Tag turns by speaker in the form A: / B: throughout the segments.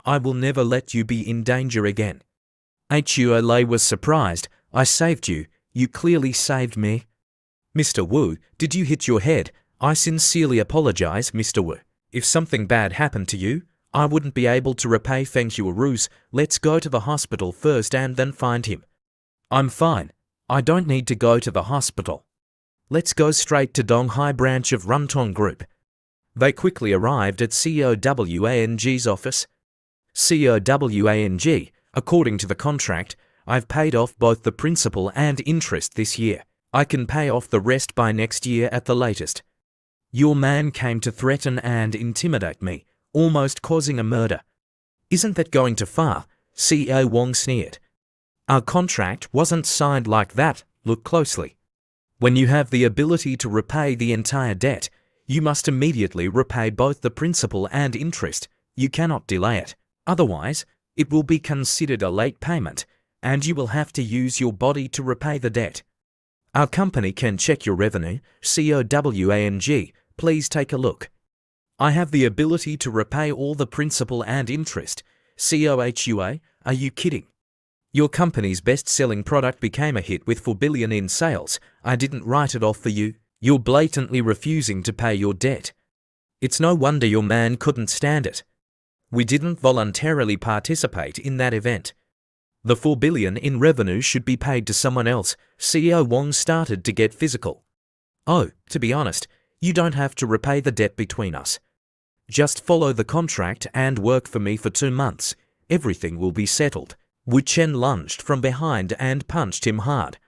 A: I will never let you be in danger again. Huo Lei was surprised. I saved you. You clearly saved me. Mr. Wu, did you hit your head? I sincerely apologize, Mr. Wu. If something bad happened to you, I wouldn't be able to repay Feng Huaru's. Let's go to the hospital first and then find him. I'm fine. I don't need to go to the hospital. Let's go straight to Donghai branch of Runtong Group. They quickly arrived at COWANG's office. COWANG, according to the contract, I've paid off both the principal and interest this year. I can pay off the rest by next year at the latest. Your man came to threaten and intimidate me, almost causing a murder. Isn't that going too far? CEO Wong sneered. Our contract wasn't signed like that. Look closely. When you have the ability to repay the entire debt, you must immediately repay both the principal and interest. You cannot delay it. Otherwise, it will be considered a late payment, and you will have to use your body to repay the debt. Our company can check your revenue. COWANG, please take a look. I have the ability to repay all the principal and interest. COHUA, are you kidding? Your company's best-selling product became a hit with 4 billion in sales. I didn't write it off for you. You're blatantly refusing to pay your debt. It's no wonder your man couldn't stand it. We didn't voluntarily participate in that event. The 4 billion in revenue should be paid to someone else. CEO Wong started to get physical. Oh, to be honest, you don't have to repay the debt between us. Just follow the contract and work for me for 2 months. Everything will be settled. Wu Chen lunged from behind and punched him hard.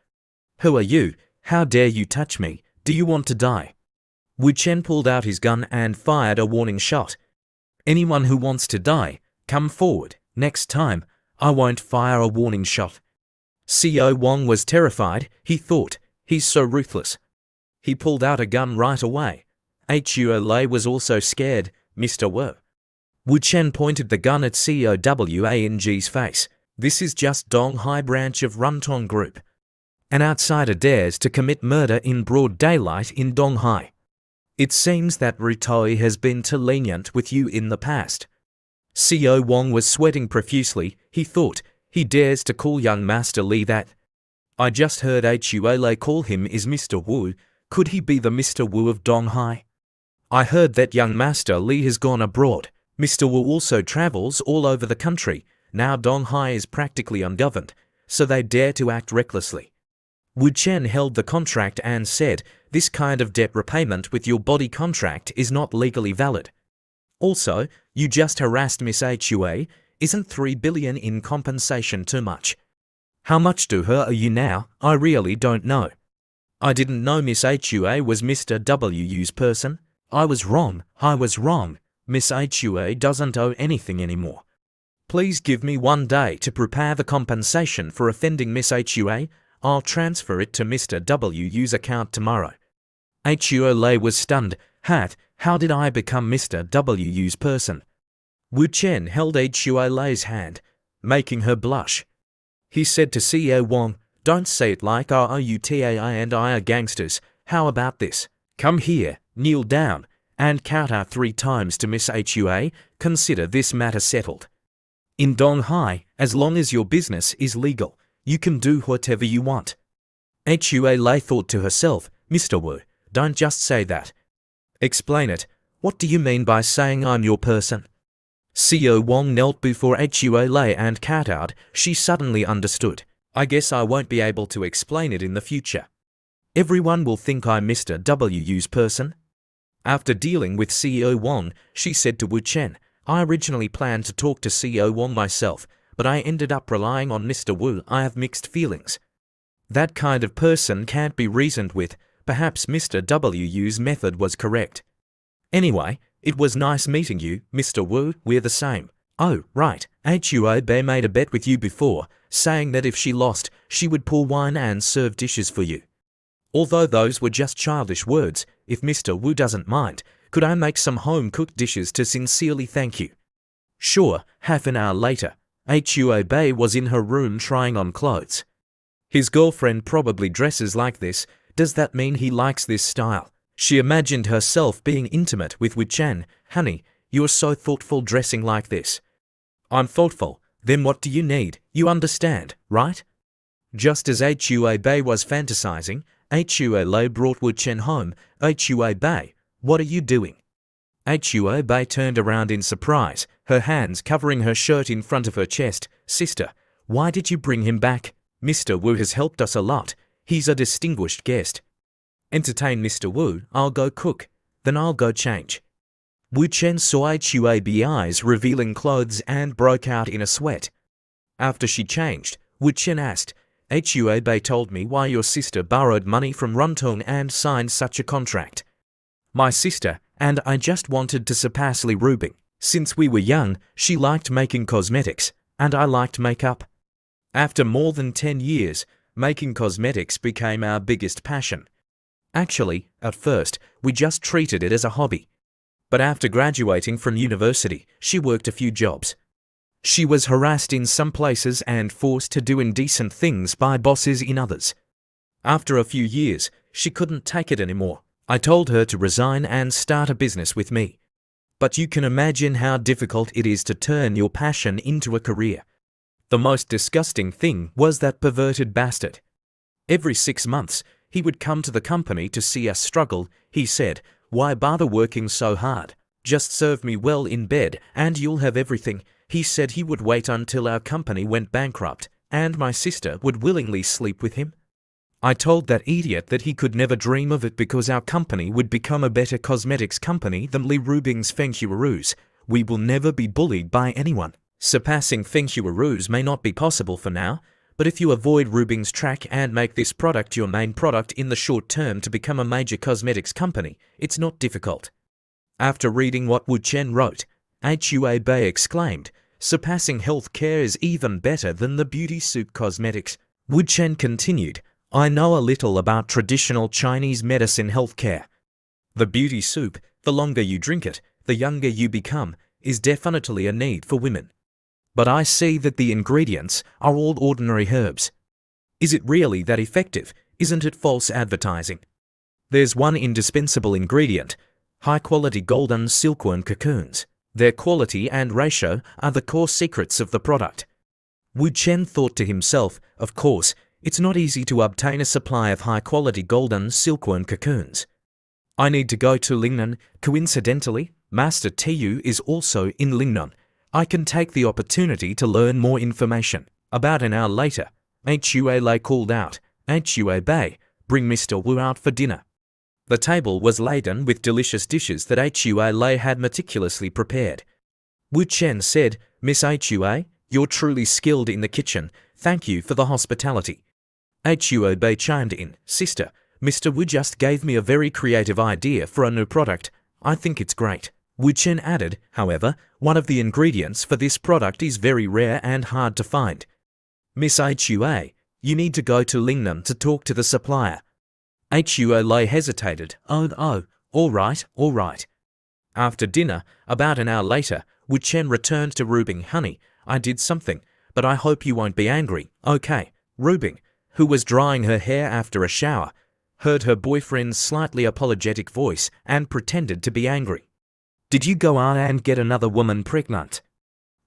A: Who are you? How dare you touch me? Do you want to die? Wu Chen pulled out his gun and fired a warning shot. Anyone who wants to die, come forward. Next time, I won't fire a warning shot. CEO Wong was terrified. He thought, he's so ruthless. He pulled out a gun right away. Huo Lei was also scared. Mr. Wu Chen pointed the gun at COWANG's face. This is just Donghai branch of Runtong Group. An outsider dares to commit murder in broad daylight in Donghai. It seems that Rutoi has been too lenient with you in the past. CO Wong was sweating profusely. He thought, he dares to call young Master Li that. I just heard Huo Lei call him is Mr. Wu. Could he be the Mr. Wu of Donghai? I heard that young Master Li has gone abroad. Mr. Wu also travels all over the country. Now Donghai is practically ungoverned, so they dare to act recklessly. Wu Chen held the contract and said, this kind of debt repayment with your body contract is not legally valid. Also, you just harassed Miss Hua. Isn't 3 billion in compensation too much? How much to her are you now? I really don't know. I didn't know Miss Hua was Mr. Wu's person. I was wrong. Miss Hua doesn't owe anything anymore. Please give me 1 day to prepare the compensation for offending Miss Hua. I'll transfer it to Mr. Wu's account tomorrow. Huo Lei was stunned. How did I become Mr. Wu's person? Wu Chen held Huo Lei's hand, making her blush. He said to CEO Wong, don't say it like ROUTAI and I are gangsters. How about this? Come here, kneel down, and kowtow 3 times to Miss Hua. Consider this matter settled. In Donghai, as long as your business is legal, you can do whatever you want. Huo Lei thought to herself, Mr. Wu, don't just say that. Explain it. What do you mean by saying I'm your person? CEO Wong knelt before Huo Lei and kowtowed. She suddenly understood. I guess I won't be able to explain it in the future. Everyone will think I'm Mr. Wu's person. After dealing with CEO Wong, she said to Wu Chen, I originally planned to talk to CEO Wong myself, but I ended up relying on Mr. Wu. I have mixed feelings. That kind of person can't be reasoned with. Perhaps Mr. Wu's method was correct. Anyway, it was nice meeting you, Mr. Wu. We're the same. Oh, right. Huo Bei made a bet with you before, saying that if she lost, she would pour wine and serve dishes for you. Although those were just childish words, if Mr. Wu doesn't mind, could I make some home-cooked dishes to sincerely thank you? Sure. Half an hour later, Huo Bei was in her room trying on clothes. His girlfriend probably dresses like this. Does that mean he likes this style? She imagined herself being intimate with Wu Chen. Honey, you're so thoughtful dressing like this. I'm thoughtful. Then what do you need? You understand, right? Just as Hua Bei was fantasizing, Hua Lei brought Wu Chen home. Hua Bei, what are you doing? Hua Bei turned around in surprise, her hands covering her shirt in front of her chest. Sister, why did you bring him back? Mr. Wu has helped us a lot. He's a distinguished guest. Entertain Mr. Wu, I'll go cook. Then I'll go change. Wu Chen saw Hua Bei's eyes revealing clothes and broke out in a sweat. After she changed, Wu Chen asked, Hua Bei told me why your sister borrowed money from Runtong and signed such a contract. My sister and I just wanted to surpass Li Rubing. Since we were young, she liked making cosmetics, and I liked makeup. After more than 10 years, making cosmetics became our biggest passion. Actually, at first, we just treated it as a hobby. But after graduating from university, she worked a few jobs. She was harassed in some places and forced to do indecent things by bosses in others. After a few years, she couldn't take it anymore. I told her to resign and start a business with me. But you can imagine how difficult it is to turn your passion into a career. The most disgusting thing was that perverted bastard. Every 6 months, he would come to the company to see us struggle. He said, why bother working so hard? Just serve me well in bed and you'll have everything. He said he would wait until our company went bankrupt and my sister would willingly sleep with him. I told that idiot that he could never dream of it because our company would become a better cosmetics company than Li Rubing's Feng Huaru's. We will never be bullied by anyone. Surpassing Feng Huaru's may not be possible for now, but if you avoid Rubing's track and make this product your main product in the short term to become a major cosmetics company, it's not difficult. After reading what Wu Chen wrote, Hua Bei exclaimed, surpassing healthcare is even better than the beauty soup cosmetics. Wu Chen continued, I know a little about traditional Chinese medicine healthcare. The beauty soup, the longer you drink it, the younger you become, is definitely a need for women. But I see that the ingredients are all ordinary herbs. Is it really that effective? Isn't it false advertising? There's one indispensable ingredient, high-quality golden silkworm cocoons. Their quality and ratio are the core secrets of the product. Wu Chen thought to himself, of course, it's not easy to obtain a supply of high-quality golden silkworm cocoons. I need to go to Lingnan. Coincidentally, Master Tu is also in Lingnan. I can take the opportunity to learn more information. About an hour later, Hua Lei called out, Hua Bei, bring Mr. Wu out for dinner. The table was laden with delicious dishes that Hua Lei had meticulously prepared. Wu Chen said, Miss Hua, you're truly skilled in the kitchen. Thank you for the hospitality. Hua Bei chimed in, Sister, Mr. Wu just gave me a very creative idea for a new product. I think it's great. Wu Chen added, however, one of the ingredients for this product is very rare and hard to find. Miss Hua, you need to go to Lingnan to talk to the supplier. Hua Lei hesitated. Oh, all right. After dinner, about an hour later, Wu Chen returned to Rubing. Honey, I did something, but I hope you won't be angry. Okay. Rubing, who was drying her hair after a shower, heard her boyfriend's slightly apologetic voice and pretended to be angry. Did you go out and get another woman pregnant?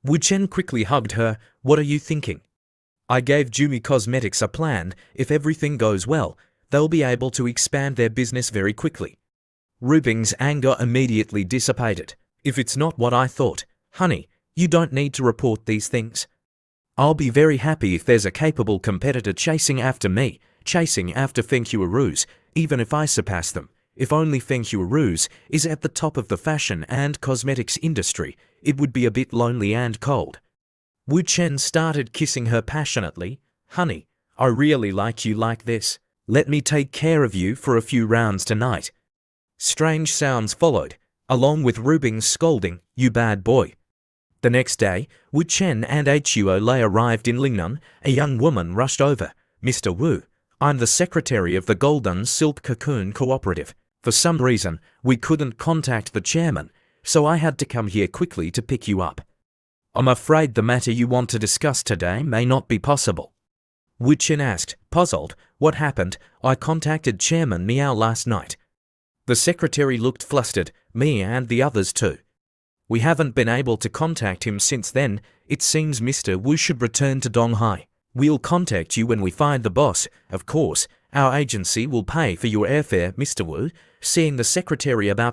A: Wu Chen quickly hugged her. What are you thinking? I gave Jumi Cosmetics a plan. If everything goes well, they'll be able to expand their business very quickly. Rubing's anger immediately dissipated. If it's not what I thought, honey, you don't need to report these things. I'll be very happy if there's a capable competitor chasing after me, chasing after Feng Huaru's, even if I surpass them. If only Feng Huaru's is at the top of the fashion and cosmetics industry, it would be a bit lonely and cold. Wu Chen started kissing her passionately. Honey, I really like you like this. Let me take care of you for a few rounds tonight. Strange sounds followed, along with Rubing's scolding, you bad boy. The next day, Wu Chen and Hua Lei arrived in Lingnan. A young woman rushed over. Mr. Wu, I'm the secretary of the Golden Silk Cocoon Cooperative. For some reason, we couldn't contact the chairman, so I had to come here quickly to pick you up. I'm afraid the matter you want to discuss today may not be possible. Wu Chen asked, puzzled, what happened? I contacted Chairman Miao last night. The secretary looked flustered, me and the others too. We haven't been able to contact him since then. It seems Mr. Wu should return to Donghai. We'll contact you when we find the boss. Of course, our agency will pay for your airfare, Mr. Wu. Seeing the secretary about